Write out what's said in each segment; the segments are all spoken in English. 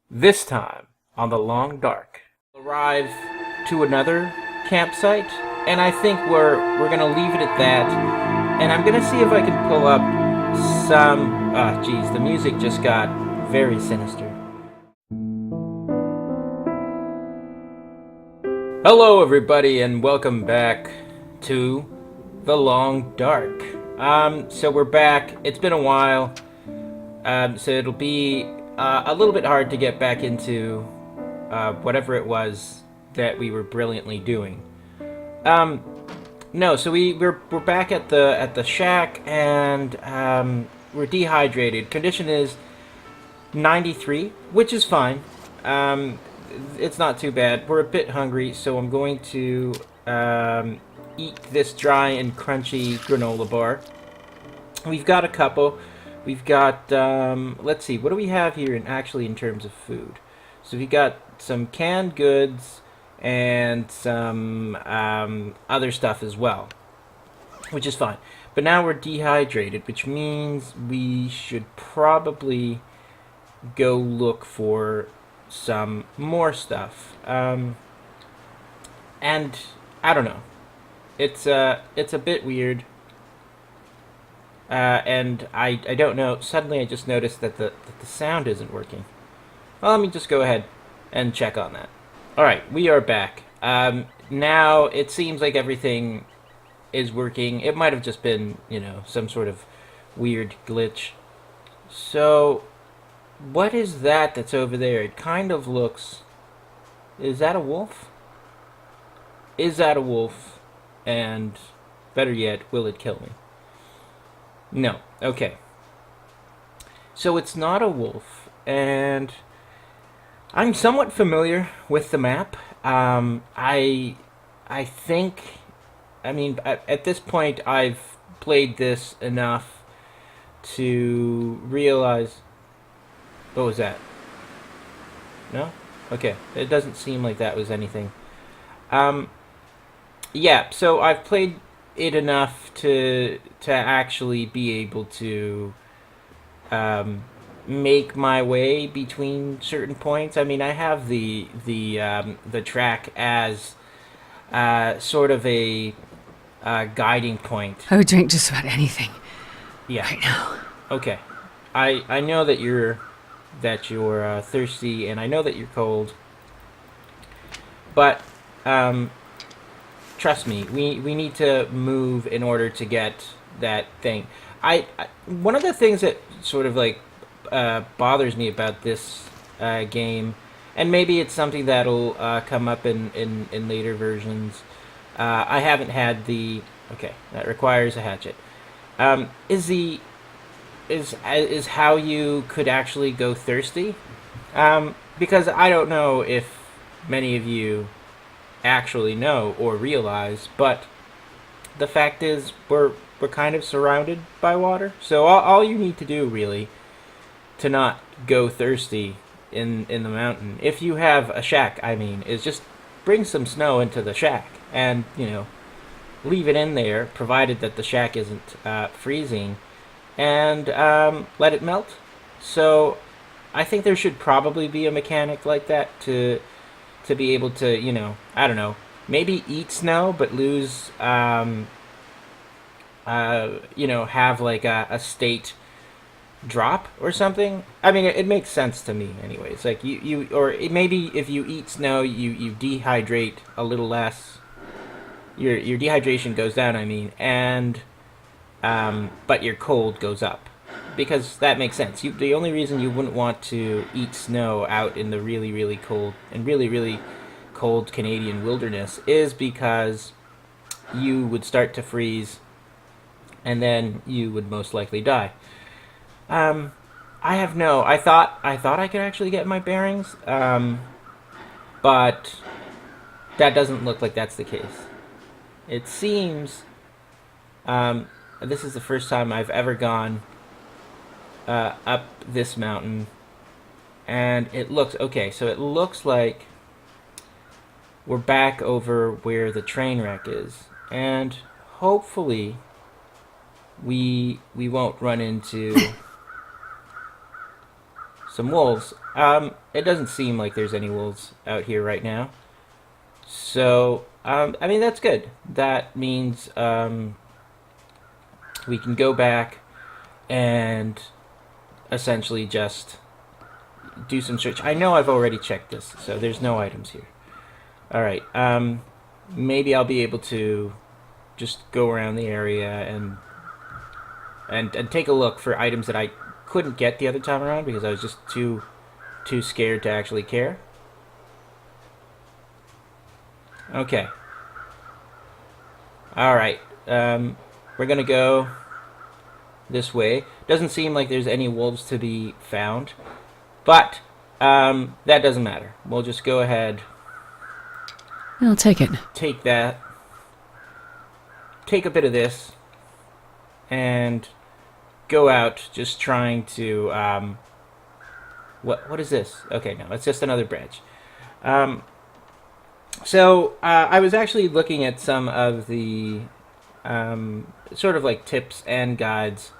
This time, on the long dark, arrive to another campsite, and I think we're gonna leave it at that. And I'm gonna see if I can pull up some. Ah, geez, the music just got very sinister. Hello, everybody, and welcome back to the long dark. So we're back. It's been a while. So it'll be a little bit hard to get back into whatever it was that we were brilliantly doing. Um, no, so we're back at the shack, and we're dehydrated. Condition is 93, which is fine. It's not too bad. We're a bit hungry, so I'm going to eat this dry and crunchy granola bar. We've got a couple. We've got, let's see, what do we have here in terms of food? So we got some canned goods and some other stuff as well, which is fine. But now we're dehydrated, which means we should probably go look for some more stuff. And I don't know. It's a bit weird. And I don't know. Suddenly, I just noticed that the sound isn't working. Well, let me just go ahead and check on that. All right, we are back. Now it seems like everything is working. It might have just been, some sort of weird glitch. So, what is that that's over there? It kind of looks. Is that a wolf? Is that a wolf? And better yet, will it kill me? No. Okay. So it's not a wolf, and I'm somewhat familiar with the map. I think, I mean, at this point, I've played this enough to realize. What was that? No? Okay. It doesn't seem like that was anything. Yeah. So I've played it enough to actually be able to make my way between certain points. I mean, I have the track as sort of a guiding point. I would drink just about anything Yeah. right now. Okay. I know that you're thirsty, and I know that you're cold, but trust me, we need to move in order to get that thing. One of the things that sort of like bothers me about this game, and maybe it's something that'll come up in later versions. I haven't had the. Okay, that requires a hatchet. Is the is how you could actually go thirsty? Because I don't know if many of you actually know or realize, but the fact is we're kind of surrounded by water. So all you need to do really to not go thirsty in the mountain, if you have a shack, I mean, is just bring some snow into the shack and leave it in there, provided that the shack isn't freezing, and let it melt. So I think there should probably be a mechanic like that to be able to, I don't know, maybe eat snow but lose, have like a state drop or something. I mean, it makes sense to me, anyways. Like or maybe if you eat snow, you dehydrate a little less. Your dehydration goes down, I mean, and but your cold goes up, because that makes sense. The only reason you wouldn't want to eat snow out in the really, really cold and really, really cold Canadian wilderness is because you would start to freeze, and then you would most likely die. I have no. I thought I could actually get my bearings, but that doesn't look like that's the case. It seems this is the first time I've ever gone up this mountain, and it looks okay. So it looks like we're back over where the train wreck is, and hopefully we won't run into some wolves. It doesn't seem like there's any wolves out here right now. So, I mean, that's good. That means we can go back and essentially just do some search. I know I've already checked this, so there's no items here. Alright, maybe I'll be able to just go around the area and take a look for items that I couldn't get the other time around because I was just too scared to actually care. Okay. Alright, we're gonna go this way. Doesn't seem like there's any wolves to be found, but that doesn't matter. We'll just go ahead. I'll take it. Take that. Take a bit of this and go out just trying to what is this? Okay, no, it's just another branch. So I was actually looking at some of the sort of like tips and guides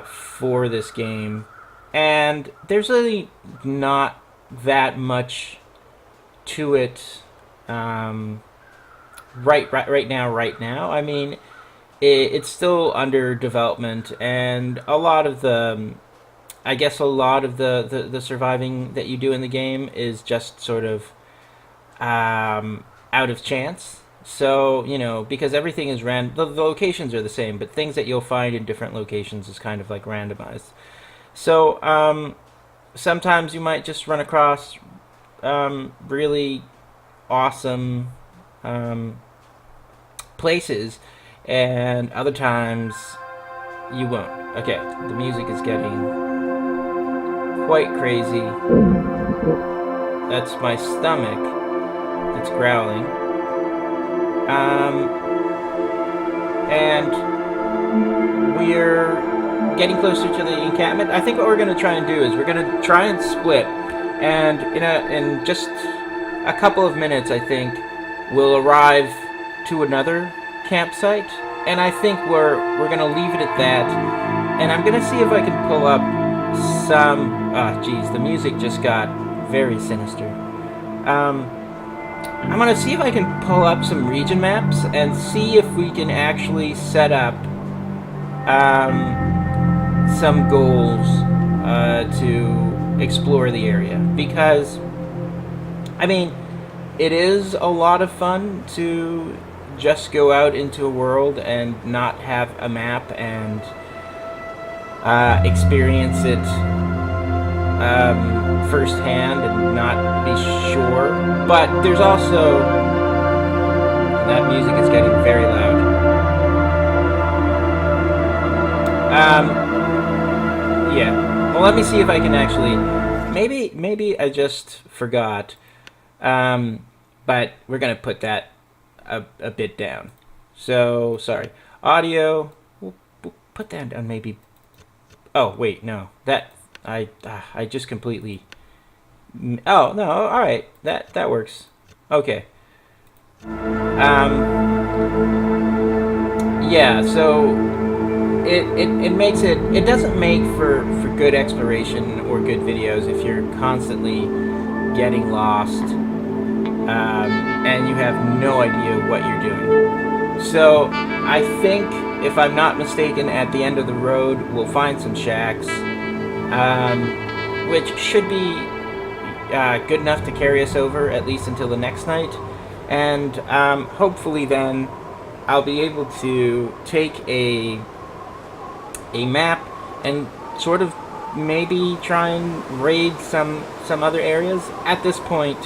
for this game, and there's really not that much to it right now. I mean, it's still under development, and a lot of the surviving that you do in the game is just sort of out of chance. So, you know, because everything is the locations are the same, but things that you'll find in different locations is kind of like randomized. So, sometimes you might just run across really awesome places, and other times you won't. Okay, the music is getting quite crazy. That's my stomach that's growling. And we're getting closer to the encampment. I think what we're going to try and do is we're going to try and split, and in just a couple of minutes, I think we'll arrive to another campsite, and I think we're going to leave it at that. And I'm going to see if I can pull up some. Geez, the music just got very sinister. I'm going to see if I can pull up some region maps and see if we can actually set up some goals to explore the area. Because, I mean, it is a lot of fun to just go out into a world and not have a map and experience it firsthand and not be sure. But there's also, that music is getting very loud. Yeah. Well, let me see if I can actually. Maybe I just forgot. But we're gonna put that a bit down. So sorry. Audio. We'll put that down maybe. Oh wait, no. That I just completely. Oh no! All right, that works. Okay. Yeah. So it makes it. It doesn't make for good exploration or good videos if you're constantly getting lost, and you have no idea what you're doing. So I think, if I'm not mistaken, at the end of the road we'll find some shacks, which should be good enough to carry us over at least until the next night, and hopefully then I'll be able to take a map and sort of maybe try and raid some other areas. At this point,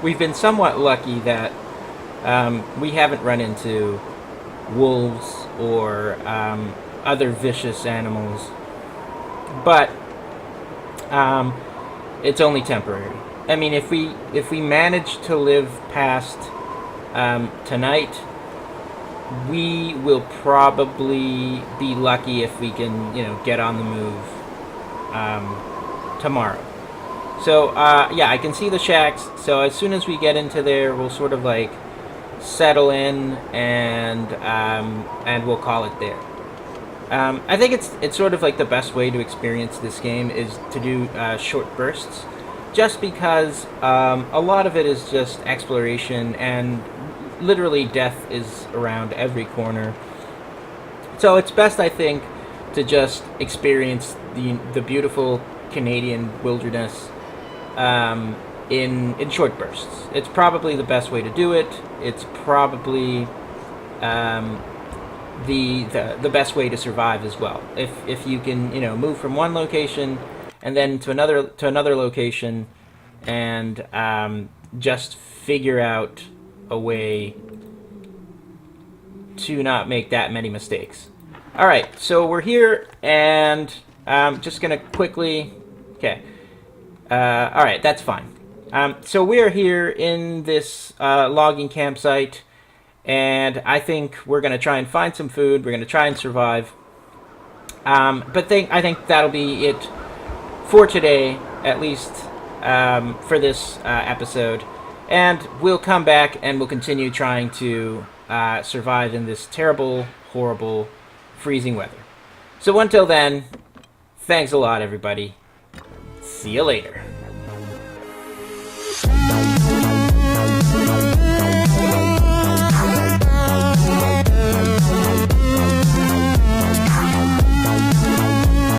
we've been somewhat lucky that we haven't run into wolves or other vicious animals, but it's only temporary. I mean, if we manage to live past tonight, we will probably be lucky if we can, get on the move tomorrow. So yeah, I can see the shacks. So as soon as we get into there, we'll sort of like settle in and we'll call it there. I think it's sort of like the best way to experience this game is to do short bursts, just because a lot of it is just exploration and literally death is around every corner. So it's best, I think, to just experience the beautiful Canadian wilderness in short bursts. It's probably the best way to do it. It's probably the best way to survive as well. If you can move from one location and then to another location and just figure out a way to not make that many mistakes. All right, so we're here, and I'm just gonna quickly. Okay. All right, that's fine. So we are here in this logging campsite, and I think we're gonna try and find some food. We're gonna try and survive. But I think that'll be it for today, at least for this episode. And we'll come back and we'll continue trying to survive in this terrible, horrible, freezing weather. So until then, thanks a lot, everybody. See you later.